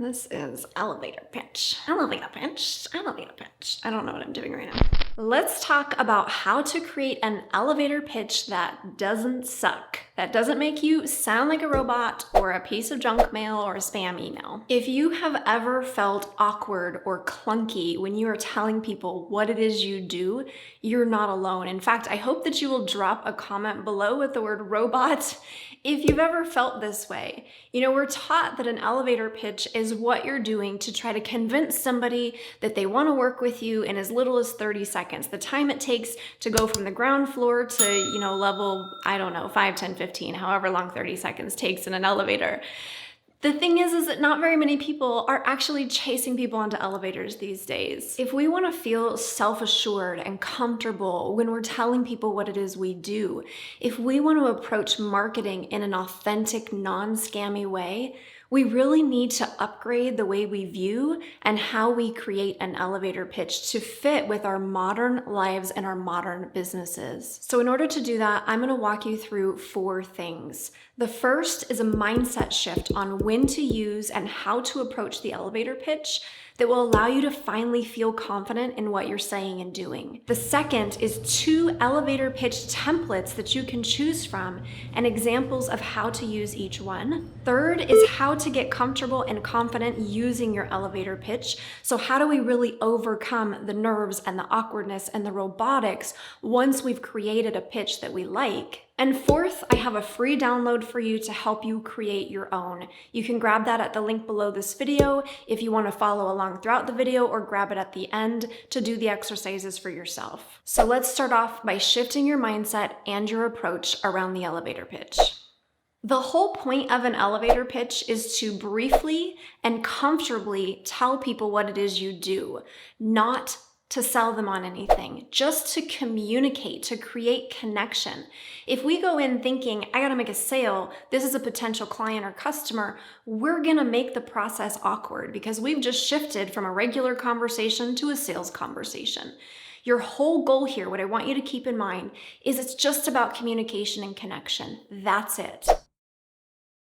This is elevator pitch. Elevator pitch. Elevator pitch. I don't know what I'm doing right now. Let's talk about how to create an elevator pitch that doesn't suck, that doesn't make you sound like a robot or a piece of junk mail or a spam email. If you have ever felt awkward or clunky when you are telling people what it is you do, you're not alone. In fact, I hope that you will drop a comment below with the word robot if you've ever felt this way. You know, we're taught that an elevator pitch is what you're doing to try to convince somebody that they want to work with you in as little as 30 seconds. The time it takes to go from the ground floor to, level, 5, 10, 15, however long 30 seconds takes in an elevator. The thing is that not very many people are actually chasing people onto elevators these days. If we want to feel self-assured and comfortable when we're telling people what it is we do, if we want to approach marketing in an authentic, non-scammy way, we really need to upgrade the way we view and how we create an elevator pitch to fit with our modern lives and our modern businesses. So in order to do that, I'm going to walk you through 4 things. The first is a mindset shift on when to use and how to approach the elevator pitch that will allow you to finally feel confident in what you're saying and doing. The second is 2 elevator pitch templates that you can choose from and examples of how to use each one. Third is how to get comfortable and confident using your elevator pitch. So how do we really overcome the nerves and the awkwardness and the robotics once we've created a pitch that we like? And fourth, I have a free download for you to help you create your own. You can grab that at the link below this video if you want to follow along throughout the video, or grab it at the end to do the exercises for yourself. So let's start off by shifting your mindset and your approach around the elevator pitch. The whole point of an elevator pitch is to briefly and comfortably tell people what it is you do, not to sell them on anything, just to communicate, to create connection. If we go in thinking, I gotta make a sale, this is a potential client or customer, we're gonna make the process awkward because we've just shifted from a regular conversation to a sales conversation. Your whole goal here, what I want you to keep in mind, is it's just about communication and connection. That's it.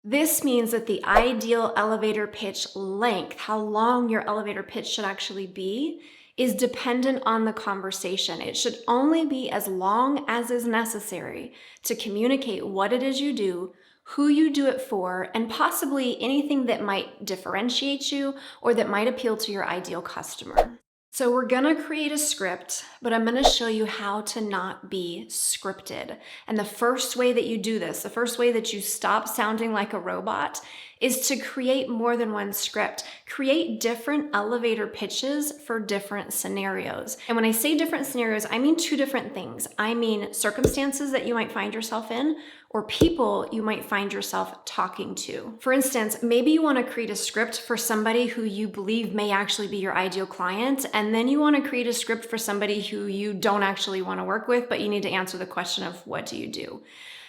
This means that the ideal elevator pitch length, how long your elevator pitch should actually be, is dependent on the conversation. It should only be as long as is necessary to communicate what it is you do, who you do it for, and possibly anything that might differentiate you or that might appeal to your ideal customer. So we're gonna create a script, but I'm gonna show you how to not be scripted. And the first way that you do this, the first way that you stop sounding like a robot, is to create more than one script. Create different elevator pitches for different scenarios. And when I say different scenarios, I mean 2 different things. I mean circumstances that you might find yourself in, or people you might find yourself talking to. For instance, maybe you want to create a script for somebody who you believe may actually be your ideal client, and then you want to create a script for somebody who you don't actually want to work with, but you need to answer the question of what do you do?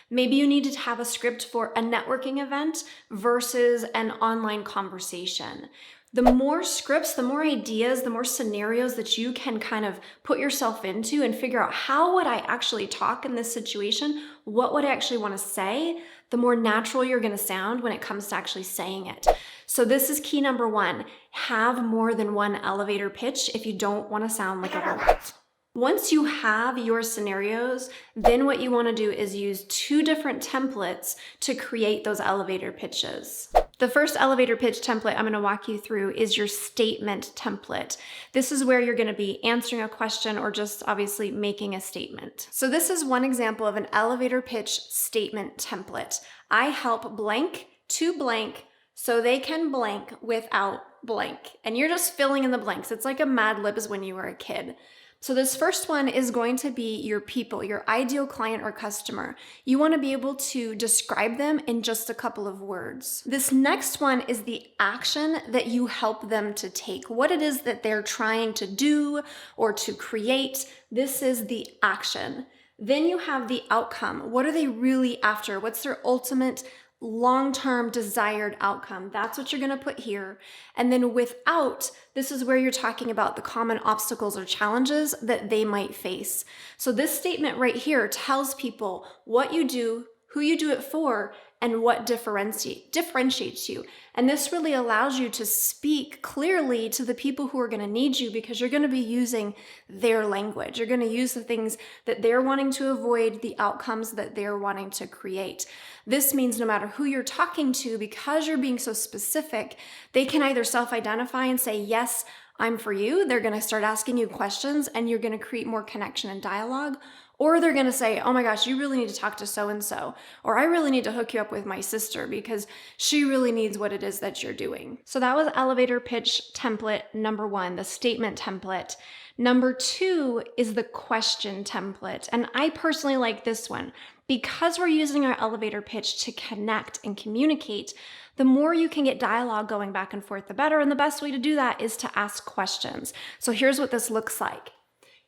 Maybe you need to have a script for a networking event versus an online conversation. The more scripts, the more ideas, the more scenarios that you can kind of put yourself into and figure out how would I actually talk in this situation? What would I actually want to say? The more natural you're going to sound when it comes to actually saying it. So this is key number 1. Have more than one elevator pitch if you don't want to sound like a robot. Once you have your scenarios, then what you want to do is use 2 different templates to create those elevator pitches. The first elevator pitch template I'm going to walk you through is your statement template. This is where you're going to be answering a question or just obviously making a statement. So this is one example of an elevator pitch statement template. I help blank to blank so they can blank without blank. And you're just filling in the blanks. It's like a Mad Libs when you were a kid. So this first one is going to be your people, your ideal client or customer. You want to be able to describe them in just a couple of words. This next one is the action that you help them to take. What it is that they're trying to do or to create. This is the action. Then you have the outcome. What are they really after? What's their ultimate long-term desired outcome? That's what you're going to put here. And then without, this is where you're talking about the common obstacles or challenges that they might face. So this statement right here tells people what you do, who you do it for, and what differentiates you. And this really allows you to speak clearly to the people who are going to need you, because you're going to be using their language. You're going to use the things that they're wanting to avoid, the outcomes that they're wanting to create. This means no matter who you're talking to, because you're being so specific, they can either self-identify and say, yes, I'm for you. They're going to start asking you questions and you're going to create more connection and dialogue. Or they're going to say, oh my gosh, you really need to talk to so-and-so. Or I really need to hook you up with my sister because she really needs what it is that you're doing. So that was elevator pitch template number 1, the statement template. Number 2 is the question template. And I personally like this one because we're using our elevator pitch to connect and communicate. The more you can get dialogue going back and forth, the better. And the best way to do that is to ask questions. So here's what this looks like.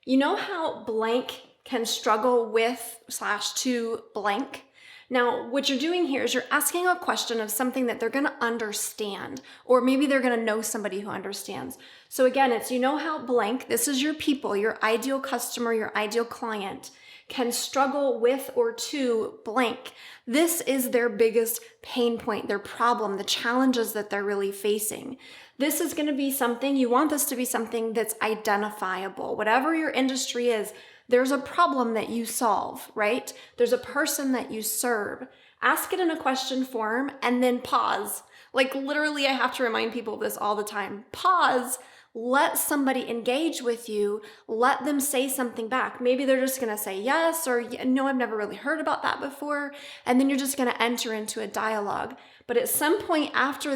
You know how blank can struggle with / to blank? Now, what you're doing here is you're asking a question of something that they're going to understand, or maybe they're going to know somebody who understands. So again, it's, you know how blank, this is your people, your ideal customer, your ideal client, can struggle with or to blank. This is their biggest pain point, their problem, the challenges that they're really facing. This is going to be something, you want this to be something that's identifiable. Whatever your industry is, there's a problem that you solve, right? There's a person that you serve. Ask it in a question form and then pause. Like literally, I have to remind people of this all the time. Pause. Let somebody engage with you, let them say something back. Maybe they're just gonna say yes, or no, I've never really heard about that before. And then you're just gonna enter into a dialogue. But at some point after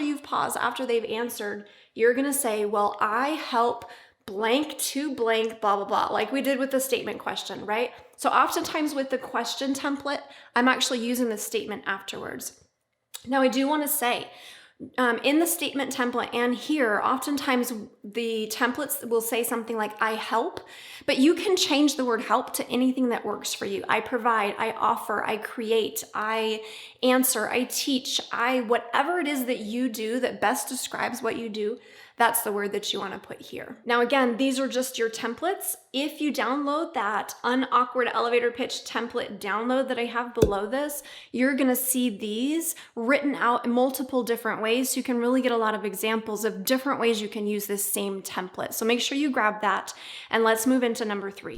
you've paused, after they've answered, you're gonna say, well, I help blank to blank, blah, blah, blah, like we did with the statement question, right? So oftentimes with the question template, I'm actually using the statement afterwards. Now I do wanna say, in the statement template and here, oftentimes the templates will say something like, I help, but you can change the word help to anything that works for you. I provide, I offer, I create, I answer, I teach, whatever it is that you do that best describes what you do, that's the word that you want to put here. Now, again, these are just your templates. If you download that unawkward elevator pitch template download that I have below this, you're going to see these written out in multiple different ways. So you can really get a lot of examples of different ways you can use this same template. So make sure you grab that, and let's move into number 3.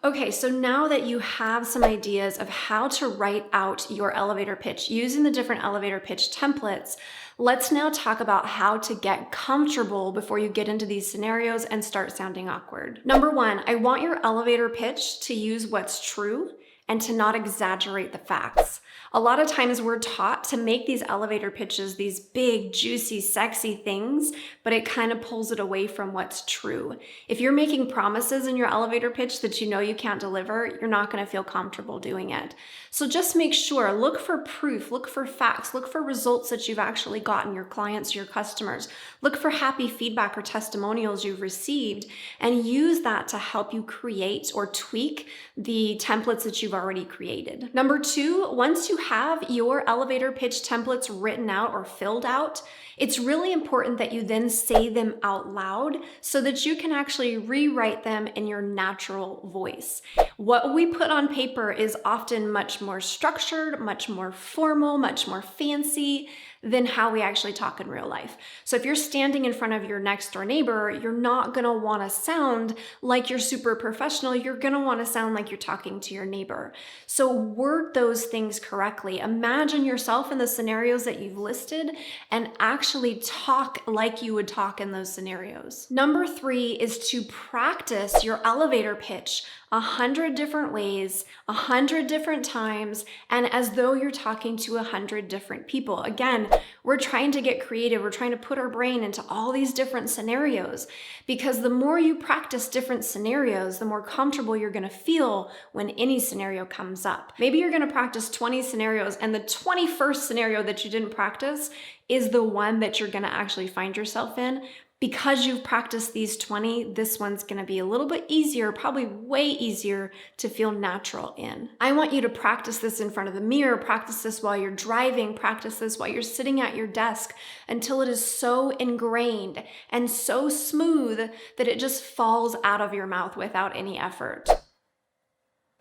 Okay, so now that you have some ideas of how to write out your elevator pitch using the different elevator pitch templates, let's now talk about how to get comfortable before you get into these scenarios and start sounding awkward. Number 1, I want your elevator pitch to use what's true and to not exaggerate the facts. A lot of times we're taught to make these elevator pitches, these big, juicy, sexy things, but it kind of pulls it away from what's true. If you're making promises in your elevator pitch that you know you can't deliver, you're not going to feel comfortable doing it. So just make sure, look for proof, look for facts, look for results that you've actually gotten, your clients, your customers. Look for happy feedback or testimonials you've received, and use that to help you create or tweak the templates that you've already created. Number 2, once you have your elevator pitch templates written out or filled out, it's really important that you then say them out loud so that you can actually rewrite them in your natural voice. What we put on paper is often much more structured, much more formal, much more fancy than how we actually talk in real life. So if you're standing in front of your next door neighbor, you're not gonna wanna sound like you're super professional. You're gonna wanna sound like you're talking to your neighbor. So word those things correctly. Imagine yourself in the scenarios that you've listed and actually talk like you would talk in those scenarios. Number 3 is to practice your elevator pitch 100 different ways, 100 different times, and as though you're talking to 100 different people. Again, we're trying to get creative. We're trying to put our brain into all these different scenarios, because the more you practice different scenarios, the more comfortable you're going to feel when any scenario comes up. Maybe you're going to practice 20 scenarios, and the 21st scenario that you didn't practice is the one that you're going to actually find yourself in. Because you've practiced these 20, this one's gonna be a little bit easier, probably way easier to feel natural in. I want you to practice this in front of the mirror, practice this while you're driving, practice this while you're sitting at your desk until it is so ingrained and so smooth that it just falls out of your mouth without any effort.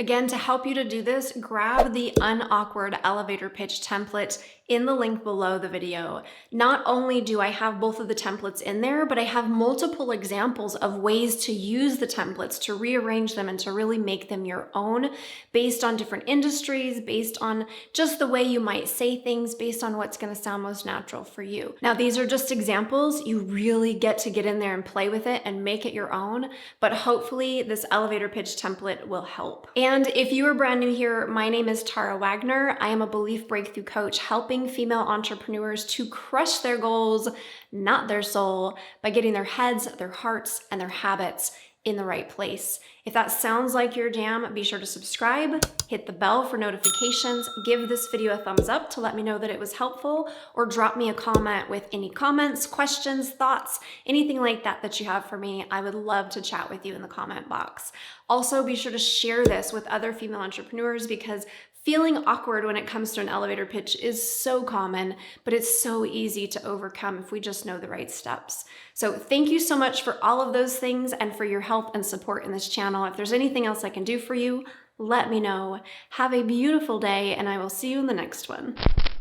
Again, to help you to do this, grab the unawkward elevator pitch template in the link below the video. Not only do I have both of the templates in there, but I have multiple examples of ways to use the templates, to rearrange them and to really make them your own based on different industries, based on just the way you might say things, based on what's going to sound most natural for you. Now, these are just examples. You really get to get in there and play with it and make it your own, but hopefully this elevator pitch template will help. And if you are brand new here, my name is Tara Wagner. I am a belief breakthrough coach helping female entrepreneurs to crush their goals, not their soul, by getting their heads, their hearts, and their habits in the right place. If that sounds like your jam, be sure to subscribe, hit the bell for notifications, give this video a thumbs up to let me know that it was helpful, or drop me a comment with any comments, questions, thoughts, anything like that that you have for me. I would love to chat with you in the comment box. Also, be sure to share this with other female entrepreneurs because feeling awkward when it comes to an elevator pitch is so common, but it's so easy to overcome if we just know the right steps. So thank you so much for all of those things and for your help and support in this channel. If there's anything else I can do for you, let me know. Have a beautiful day, and I will see you in the next one.